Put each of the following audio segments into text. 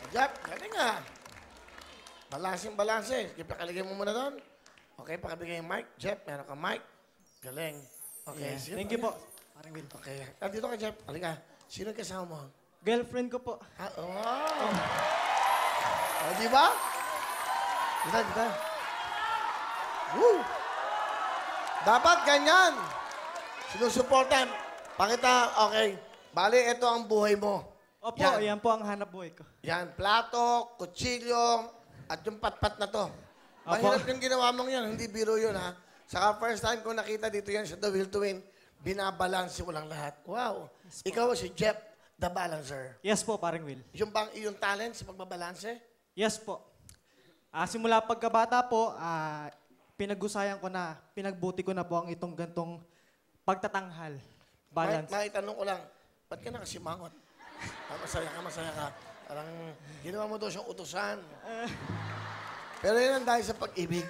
Jep, galing nga. Balanse. Sige, pakalagay mo muna doon. Okay, pakabigay yung mic. Jep, meron kang mic. Galing. Okay, sige. Thank you po. Parang Will. Okay. Dito ka, Jep. Halika. Sino yung kasama mo? Girlfriend ko po. Wow. Oh, di ba? Dito. Woo! Dapat ganyan. Sinusuportan. Pakita, okay. Bali, ito ang buhay mo. Opo, yan po ang hanap buhay ko. Yan, plato, kutsilyo, at yung patpat na to. Mahirap yung ginawa mong yan, hindi biro yun ha. Saka first time ko nakita dito yan sa The Will to Win, binabalanse mo lang lahat. Wow. Yes, ikaw si Jep, the balancer. Yes po, parang Will. Yung bang iyong talent sa pagbabalanse? Yes po. Simula pagkabata po, pinag-usayan ko na, pinagbuti ko na po ang itong gantong pagtatanghal. Balance. May tanong ko lang, ba't ka nakasimangot? Masaya ka. Parang ginawa mo daw siyang utusan. Pero yun ang dahil sa pag-ibig.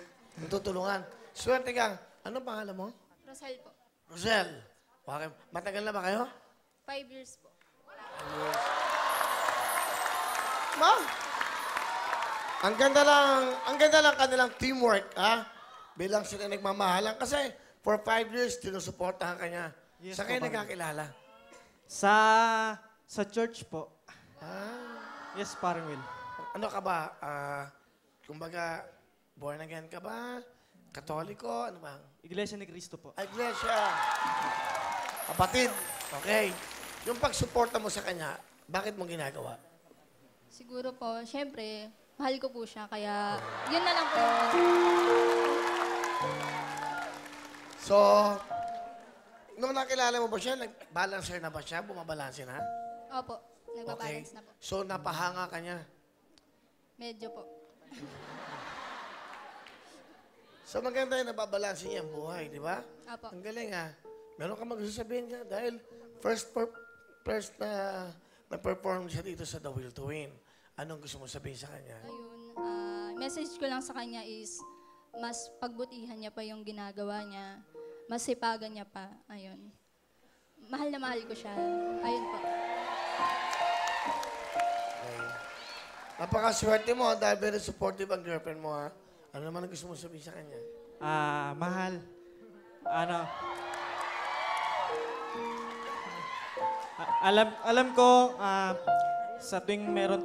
Tutulungan. Swerte ka. Ano pangalan mo? Rosel po. Rosel. Okay. Matagal na ba kayo? 5 years po. Ma? Ang ganda lang kanilang teamwork, ha? Bilang sila nagmamahalan. Kasi for 5 years, sinusuportahan ka niya. Yes, Saan kayo nagkakilala? Sa church po. Yes, parang Will. Ano ka ba? Kumbaga, born again ka ba? Katoliko? Ano ba? Iglesia ni Cristo po. Iglesia. Kapatid. Okay. Yung pagsuporta mo sa kanya, bakit mo ginagawa? Siguro po, syempre, mahal ko po siya, kaya yun na lang po. So, nung nakilala mo ba siya, nag-balancer na ba siya? Bumabalanse na? Opo, nagbabalance na po. So, napahanga ka niya? Medyo po. So, maganda yung nababalanse niya ang buhay, di ba? Opo. Ang galing, ha? Meron ka magsasabihin niya dahil first na-perform siya dito sa The Will to Win. Anong gusto mo sabihin sa kanya? Ayun, message ko lang sa kanya is, mas pagbutihan niya pa yung ginagawa niya. Mas sipagan niya pa. Ayun. Mahal na mahal ko siya. Ayun po. Okay. Napakaswerte mo dahil very supportive ang girlfriend mo, ha? Ano naman ang gusto mo sabihin sa kanya? Mahal. Alam ko, sa tuwing meron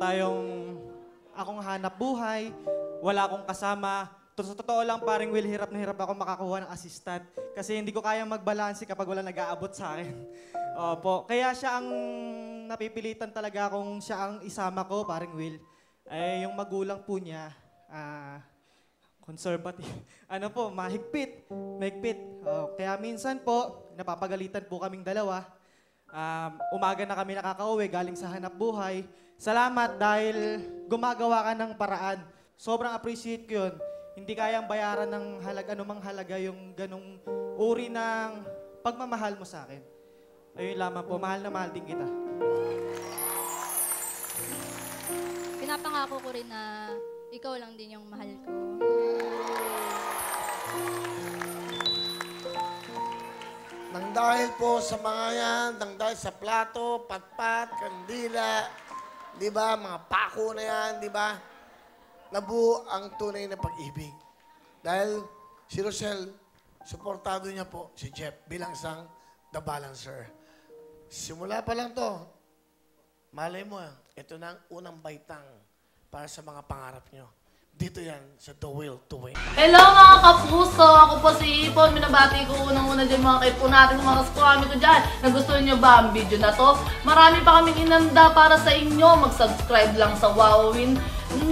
akong hanap buhay, wala akong kasama, sa totoo lang, parang Will, hirap na hirap ako makakuha ng assistant. Kasi hindi ko kayang magbalanse kapag wala nag-aabot sa akin. Opo. Kaya siya ang napipilitan talaga kung siya ang isama ko, parang Will. Yung magulang po niya, conservative. Mahigpit. Kaya minsan po, napapagalitan po kaming dalawa. Umaga na kami nakakauwi galing sa hanap buhay. Salamat dahil gumagawa ka ng paraan. Sobrang appreciate ko yun. Hindi kayang bayaran ng anumang halaga yung ganong uri ng pagmamahal mo sa akin. Ayun lamang po, mahal na mahal din kita. Pinapangako ko rin na ikaw lang din yung mahal ko. Nang dahil po sa mga yan, nang dahil sa plato, patpat, kandila, di ba, mga pako na yan, di ba, nabuo ang tunay na pag-ibig. Dahil si Rosel, suportado niya po si Jep bilang isang the balancer. Simula pa lang to, malay mo, ito na ang unang baitang para sa mga pangarap nyo. Dito yan sa The Will to Win. Hello mga kapuso! Ako po si Ipon. Minabati ko unang-una dyan mga kaipo natin, mga kaskwami ko dyan. Nagustuhan nyo ba ang video na to? Marami pa kaming inanda para sa inyo. Mag-subscribe lang sa Wowin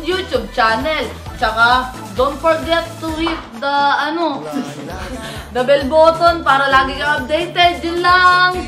YouTube channel. Tsaka, don't forget to hit the, the bell button para lagi kang updated. Yun lang!